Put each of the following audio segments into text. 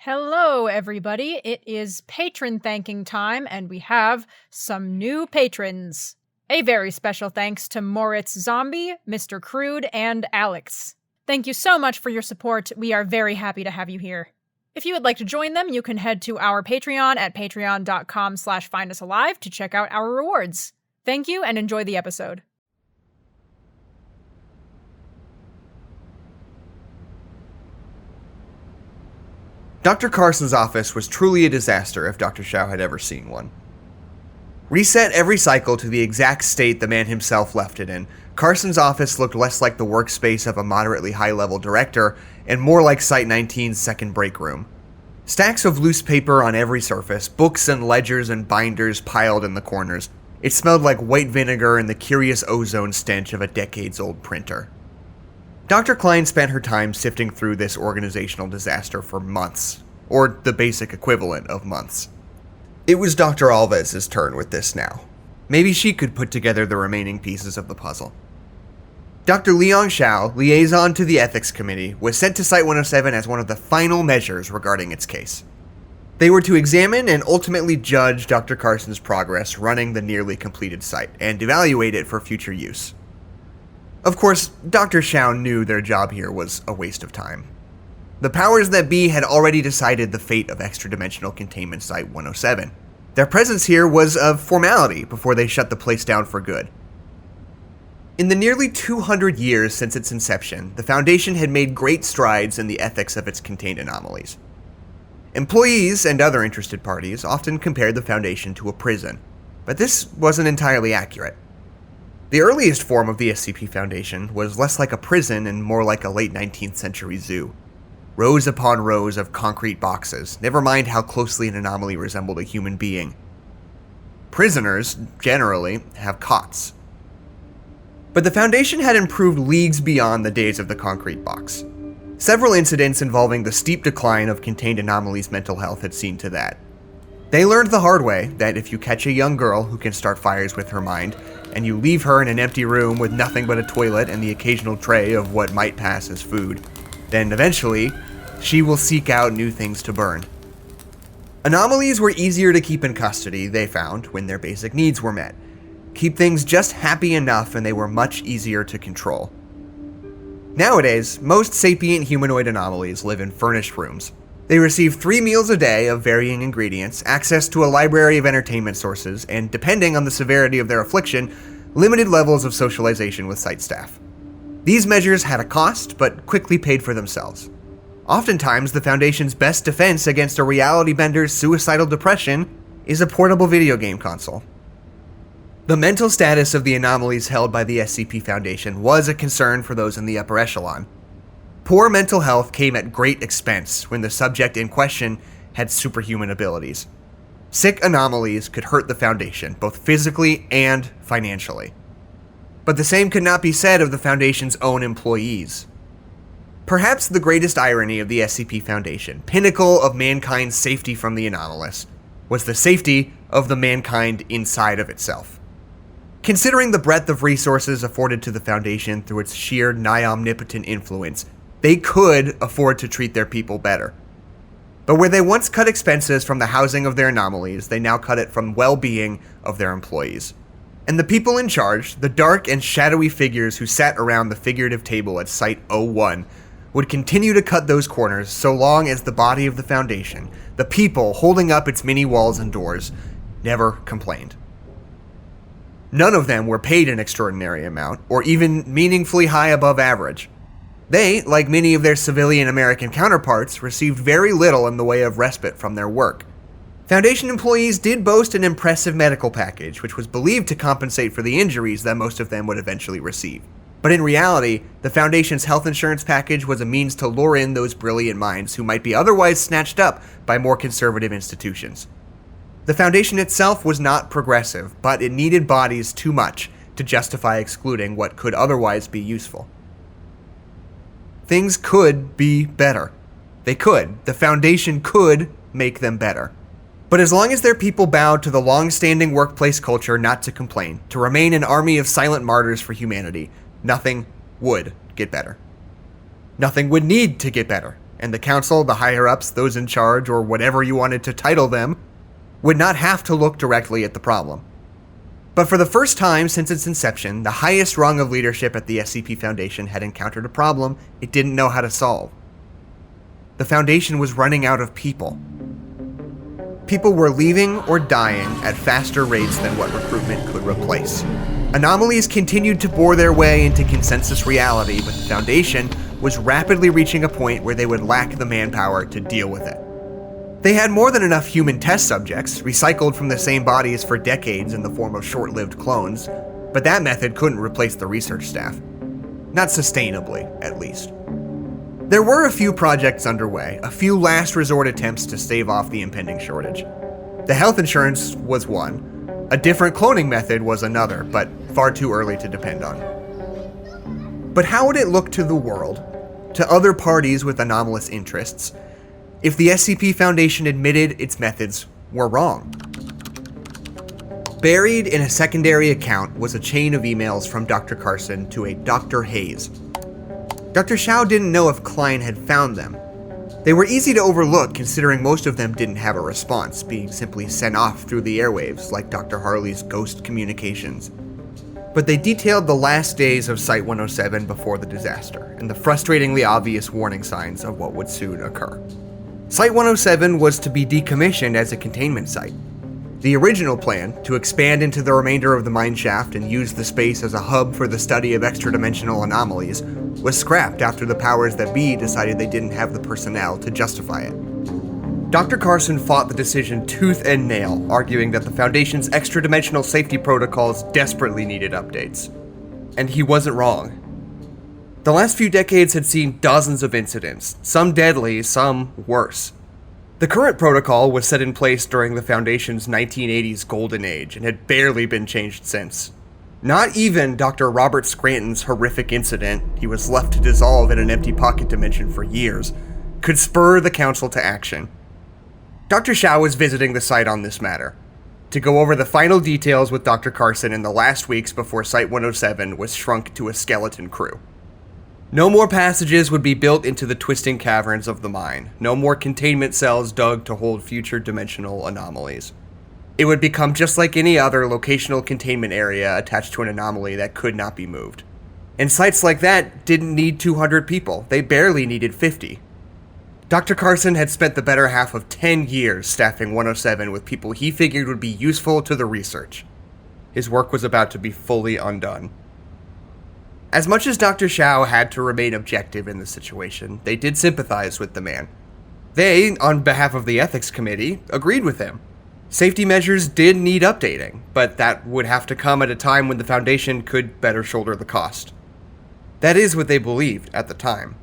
Hello, everybody. It is patron thanking time, and we have some new patrons. A very special thanks to Moritz Zombie, Mr. Crude, and Alex. Thank you so much for your support. We are very happy to have you here. If you would like to join them, you can head to our Patreon at patreon.com/findusalive to check out our rewards. Thank you, and enjoy the episode. Dr. Carson's office was truly a disaster if Dr. Shao had ever seen one. Reset every cycle to the exact state the man himself left it in, Carson's office looked less like the workspace of a moderately high-level director and more like Site 19's second break room. Stacks of loose paper on every surface, books and ledgers and binders piled in the corners. It smelled like white vinegar and the curious ozone stench of a decades-old printer. Dr. Klein spent her time sifting through this organizational disaster for months, or the basic equivalent of months. It was Dr. Alves' turn with this now. Maybe she could put together the remaining pieces of the puzzle. Dr. Liang Shao, liaison to the Ethics Committee, was sent to Site 107 as one of the final measures regarding its case. They were to examine and ultimately judge Dr. Carson's progress running the nearly completed site and evaluate it for future use. Of course, Dr. Shao knew their job here was a waste of time. The powers that be had already decided the fate of extra-dimensional containment Site 107. Their presence here was a formality before they shut the place down for good. In the nearly 200 years since its inception, the Foundation had made great strides in the ethics of its contained anomalies. Employees and other interested parties often compared the Foundation to a prison, but this wasn't entirely accurate. The earliest form of the SCP Foundation was less like a prison and more like a late 19th century zoo. Rows upon rows of concrete boxes, never mind how closely an anomaly resembled a human being. Prisoners, generally, have cots. But the Foundation had improved leagues beyond the days of the concrete box. Several incidents involving the steep decline of contained anomalies' mental health had seen to that. They learned the hard way that if you catch a young girl who can start fires with her mind, and you leave her in an empty room with nothing but a toilet and the occasional tray of what might pass as food, then eventually, she will seek out new things to burn. Anomalies were easier to keep in custody, they found, when their basic needs were met. Keep things just happy enough and they were much easier to control. Nowadays, most sapient humanoid anomalies live in furnished rooms. They receive 3 meals a day of varying ingredients, access to a library of entertainment sources, and, depending on the severity of their affliction, limited levels of socialization with site staff. These measures had a cost, but quickly paid for themselves. Oftentimes, the Foundation's best defense against a reality bender's suicidal depression is a portable video game console. The mental status of the anomalies held by the SCP Foundation was a concern for those in the upper echelon. Poor mental health came at great expense when the subject in question had superhuman abilities. Sick anomalies could hurt the Foundation, both physically and financially. But the same could not be said of the Foundation's own employees. Perhaps the greatest irony of the SCP Foundation, pinnacle of mankind's safety from the anomalous, was the safety of the mankind inside of itself. Considering the breadth of resources afforded to the Foundation through its sheer nigh-omnipotent influence, they could afford to treat their people better. But where they once cut expenses from the housing of their anomalies, they now cut it from well-being of their employees. And the people in charge, the dark and shadowy figures who sat around the figurative table at Site 01, would continue to cut those corners so long as the body of the Foundation, the people holding up its many walls and doors, never complained. None of them were paid an extraordinary amount, or even meaningfully high above average. They, like many of their civilian American counterparts, received very little in the way of respite from their work. Foundation employees did boast an impressive medical package, which was believed to compensate for the injuries that most of them would eventually receive. But in reality, the Foundation's health insurance package was a means to lure in those brilliant minds who might be otherwise snatched up by more conservative institutions. The Foundation itself was not progressive, but it needed bodies too much to justify excluding what could otherwise be useful. Things could be better. They could. The Foundation could make them better. But as long as their people bowed to the long-standing workplace culture not to complain, to remain an army of silent martyrs for humanity, nothing would get better. Nothing would need to get better. and the council, the higher-ups, those in charge, or whatever you wanted to title them, would not have to look directly at the problem. But for the first time since its inception, the highest rung of leadership at the SCP Foundation had encountered a problem it didn't know how to solve. The Foundation was running out of people. People were leaving or dying at faster rates than what recruitment could replace. Anomalies continued to bore their way into consensus reality, but the Foundation was rapidly reaching a point where they would lack the manpower to deal with it. They had more than enough human test subjects, recycled from the same bodies for decades in the form of short-lived clones, but that method couldn't replace the research staff. Not sustainably, at least. There were a few projects underway, a few last resort attempts to stave off the impending shortage. The health insurance was one, a different cloning method was another, but far too early to depend on. But how would it look to the world, to other parties with anomalous interests, if the SCP Foundation admitted its methods were wrong? Buried in a secondary account was a chain of emails from Dr. Carson to a Dr. Hayes. Dr. Shao didn't know if Klein had found them. They were easy to overlook considering most of them didn't have a response, being simply sent off through the airwaves like Dr. Harley's ghost communications. But they detailed the last days of Site-107 before the disaster, and the frustratingly obvious warning signs of what would soon occur. Site-107 was to be decommissioned as a containment site. The original plan, to expand into the remainder of the mine shaft and use the space as a hub for the study of extra-dimensional anomalies, was scrapped after the powers that be decided they didn't have the personnel to justify it. Dr. Carson fought the decision tooth and nail, arguing that the Foundation's extra-dimensional safety protocols desperately needed updates. And he wasn't wrong. The last few decades had seen dozens of incidents, some deadly, some worse. The current protocol was set in place during the Foundation's 1980s golden age and had barely been changed since. Not even Dr. Robert Scranton's horrific incident, he was left to dissolve in an empty pocket dimension for years, could spur the Council to action. Dr. Shao was visiting the site on this matter, to go over the final details with Dr. Carson in the last weeks before Site-107 was shrunk to a skeleton crew. No more passages would be built into the twisting caverns of the mine. No more containment cells dug to hold future dimensional anomalies. It would become just like any other locational containment area attached to an anomaly that could not be moved. And sites like that didn't need 200 people. They barely needed 50. Dr. Carson had spent the better half of 10 years staffing 107 with people he figured would be useful to the research. His work was about to be fully undone. As much as Dr. Shao had to remain objective in the situation, they did sympathize with the man. They, on behalf of the Ethics Committee, agreed with him. Safety measures did need updating, but that would have to come at a time when the Foundation could better shoulder the cost. That is what they believed at the time.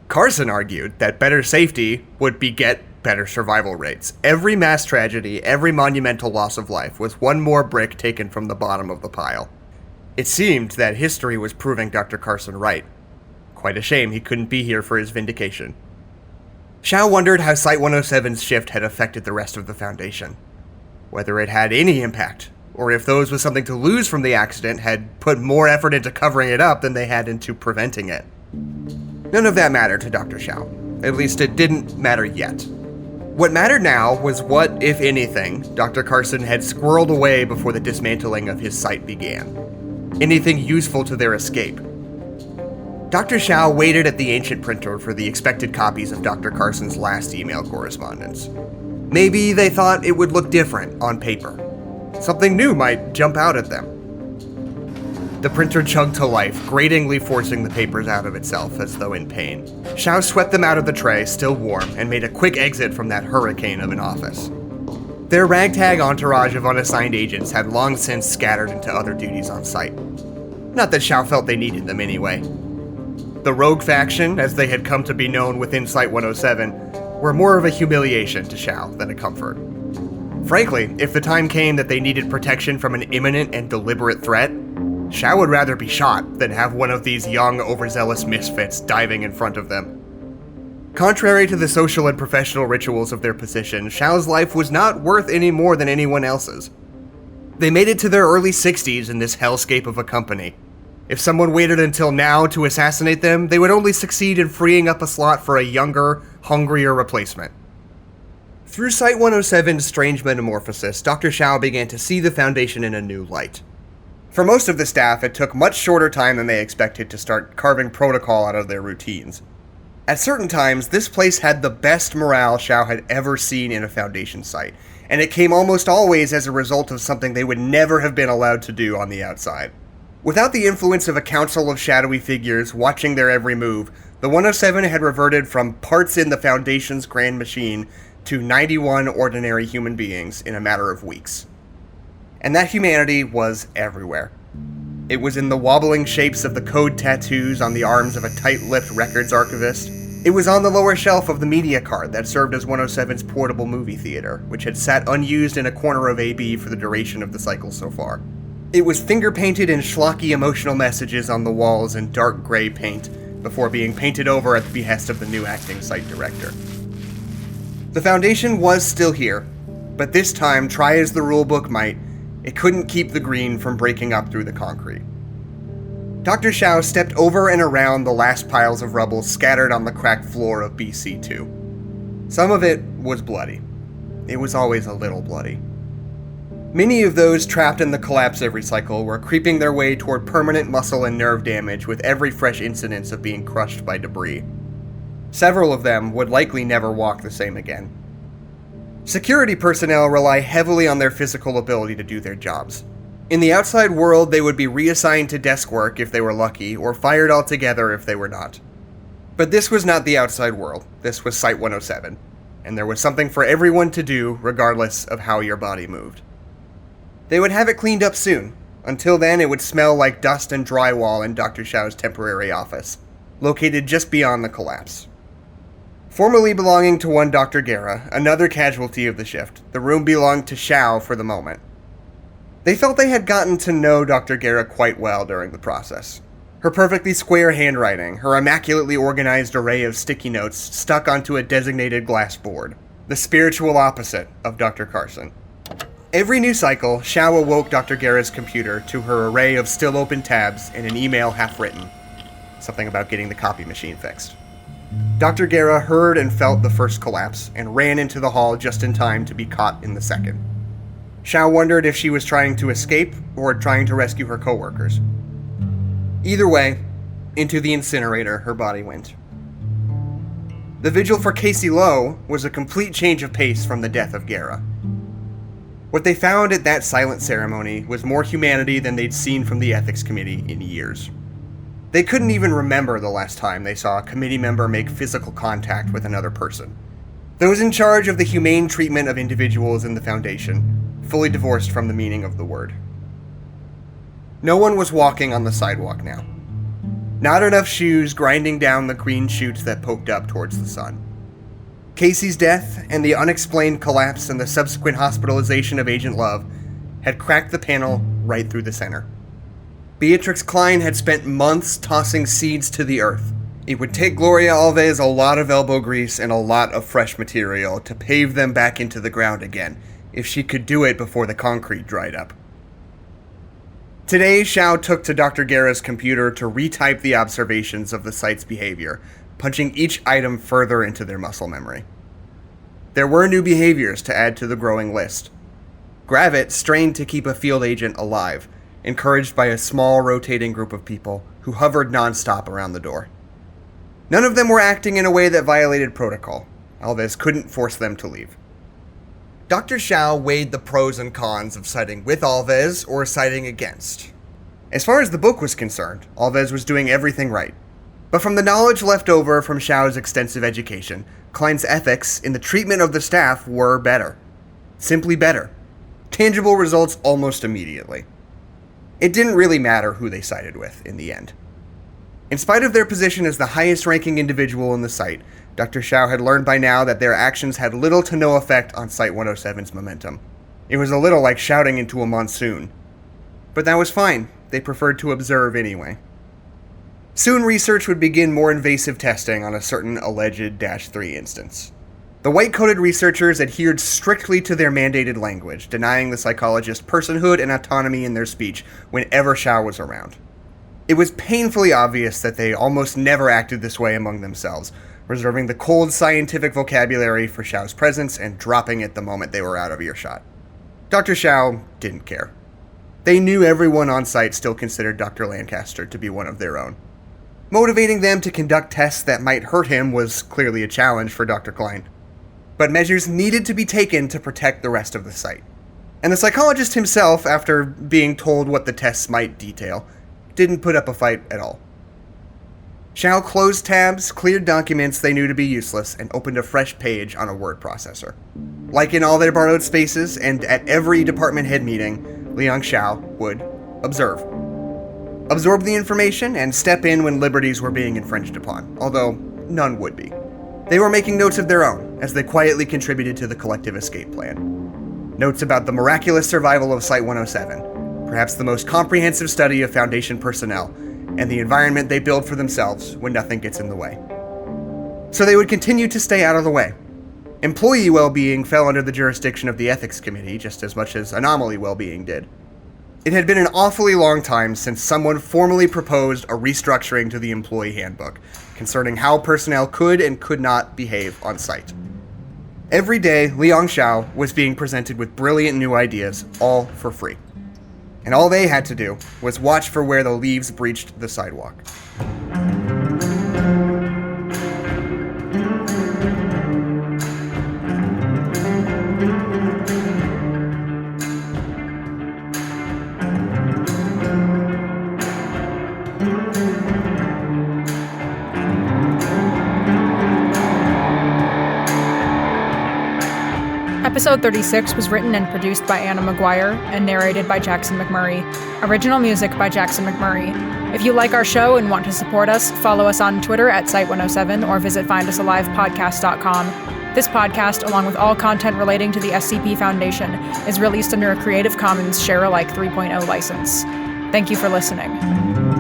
Carson argued that better safety would beget better survival rates. Every mass tragedy, every monumental loss of life was one more brick taken from the bottom of the pile. It seemed that history was proving Dr. Carson right. Quite a shame he couldn't be here for his vindication. Shao wondered how Site-107's shift had affected the rest of the Foundation. Whether it had any impact, or if those with something to lose from the accident had put more effort into covering it up than they had into preventing it. None of that mattered to Dr. Shao. At least it didn't matter yet. What mattered now was what, if anything, Dr. Carson had squirreled away before the dismantling of his site began. Anything useful to their escape. Dr. Shao waited at the ancient printer for the expected copies of Dr. Carson's last email correspondence. Maybe they thought it would look different on paper. Something new might jump out at them. The printer chugged to life, gratingly forcing the papers out of itself as though in pain. Shao swept them out of the tray, still warm, and made a quick exit from that hurricane of an office. Their ragtag entourage of unassigned agents had long since scattered into other duties on site. Not that Shao felt they needed them anyway. The rogue faction, as they had come to be known within Site-107, were more of a humiliation to Shao than a comfort. Frankly, if the time came that they needed protection from an imminent and deliberate threat, Shao would rather be shot than have one of these young, overzealous misfits diving in front of them. Contrary to the social and professional rituals of their position, Shao's life was not worth any more than anyone else's. They made it to their early 60s in this hellscape of a company. If someone waited until now to assassinate them, they would only succeed in freeing up a slot for a younger, hungrier replacement. Through Site-107's strange metamorphosis, Dr. Shao began to see the Foundation in a new light. For most of the staff, it took much shorter time than they expected to start carving protocol out of their routines. At certain times, this place had the best morale Shao had ever seen in a Foundation site, and it came almost always as a result of something they would never have been allowed to do on the outside. Without the influence of a council of shadowy figures watching their every move, the 107 had reverted from parts in the Foundation's grand machine to 91 ordinary human beings in a matter of weeks. And that humanity was everywhere. It was in the wobbling shapes of the code tattoos on the arms of a tight-lipped records archivist. It was on the lower shelf of the media card that served as 107's portable movie theater, which had sat unused in a corner of AB for the duration of the cycle so far. It was finger-painted in schlocky emotional messages on the walls in dark gray paint, before being painted over at the behest of the new acting site director. The Foundation was still here, but this time, try as the rulebook might, it couldn't keep the green from breaking up through the concrete. Dr. Shao stepped over and around the last piles of rubble scattered on the cracked floor of BC2. Some of it was bloody. It was always a little bloody. Many of those trapped in the collapse every cycle were creeping their way toward permanent muscle and nerve damage with every fresh incidence of being crushed by debris. Several of them would likely never walk the same again. Security personnel rely heavily on their physical ability to do their jobs. In the outside world, they would be reassigned to desk work if they were lucky, or fired altogether if they were not. But this was not the outside world. This was Site-107, and there was something for everyone to do, regardless of how your body moved. They would have it cleaned up soon. Until then, it would smell like dust and drywall in Dr. Shao's temporary office, located just beyond the collapse. Formerly belonging to one Dr. Guerra, another casualty of the shift, the room belonged to Shao for the moment. They felt they had gotten to know Dr. Guerra quite well during the process. Her perfectly square handwriting, her immaculately organized array of sticky notes stuck onto a designated glass board, the spiritual opposite of Dr. Carson. Every new cycle, Shao awoke Dr. Guerra's computer to her array of still open tabs and an email half-written. Something about getting the copy machine fixed. Dr. Guerra heard and felt the first collapse and ran into the hall just in time to be caught in the second. Shao wondered if she was trying to escape or trying to rescue her coworkers. Either way, into the incinerator her body went. The vigil for Casey Lowe was a complete change of pace from the death of Guerra. What they found at that silent ceremony was more humanity than they'd seen from the ethics committee in years. They couldn't even remember the last time they saw a committee member make physical contact with another person. Those in charge of the humane treatment of individuals in the Foundation, fully divorced from the meaning of the word. No one was walking on the sidewalk now. Not enough shoes grinding down the green chutes that poked up towards the sun. Casey's death and the unexplained collapse and the subsequent hospitalization of Agent Love had cracked the panel right through the center. Beatrix Klein had spent months tossing seeds to the earth. It would take Gloria Alves a lot of elbow grease and a lot of fresh material to pave them back into the ground again, if she could do it before the concrete dried up. Today, Shao took to Dr. Guerra's computer to retype the observations of the site's behavior, punching each item further into their muscle memory. There were new behaviors to add to the growing list. Gravit strained to keep a field agent alive, encouraged by a small rotating group of people who hovered nonstop around the door. None of them were acting in a way that violated protocol. Alves couldn't force them to leave. Dr. Shao weighed the pros and cons of siding with Alves or siding against. As far as the book was concerned, Alves was doing everything right. But from the knowledge left over from Shao's extensive education, Klein's ethics in the treatment of the staff were better. Simply better. Tangible results almost immediately. It didn't really matter who they sided with in the end. In spite of their position as the highest-ranking individual in the site, Dr. Shao had learned by now that their actions had little to no effect on Site-107's momentum. It was a little like shouting into a monsoon. But that was fine. They preferred to observe anyway. Soon research would begin more invasive testing on a certain alleged -3 instance. The white-coated researchers adhered strictly to their mandated language, denying the psychologist personhood and autonomy in their speech whenever Shao was around. It was painfully obvious that they almost never acted this way among themselves, reserving the cold scientific vocabulary for Shao's presence and dropping it the moment they were out of earshot. Dr. Shao didn't care. They knew everyone on site still considered Dr. Lancaster to be one of their own. Motivating them to conduct tests that might hurt him was clearly a challenge for Dr. Klein. But measures needed to be taken to protect the rest of the site. And the psychologist himself, after being told what the tests might detail, didn't put up a fight at all. Shao closed tabs, cleared documents they knew to be useless, and opened a fresh page on a word processor. Like in all their borrowed spaces, and at every department head meeting, Liang Shao would observe. Absorb the information and step in when liberties were being infringed upon, although none would be. They were making notes of their own, as they quietly contributed to the collective escape plan. Notes about the miraculous survival of Site-107, perhaps the most comprehensive study of Foundation personnel, and the environment they build for themselves when nothing gets in the way. So they would continue to stay out of the way. Employee well-being fell under the jurisdiction of the Ethics Committee just as much as anomaly well-being did. It had been an awfully long time since someone formally proposed a restructuring to the employee handbook concerning how personnel could and could not behave on site. Every day, Liang Shao was being presented with brilliant new ideas, all for free. And all they had to do was watch for where the leaves breached the sidewalk. Episode 36 was written and produced by Anna Maguire and narrated by Jackson McMurray. Original music by Jackson McMurray. If you like our show and want to support us, follow us on Twitter at Site107 or visit findusalivepodcast.com. This podcast, along with all content relating to the SCP Foundation, is released under a Creative Commons Share-alike 3.0 license. Thank you for listening.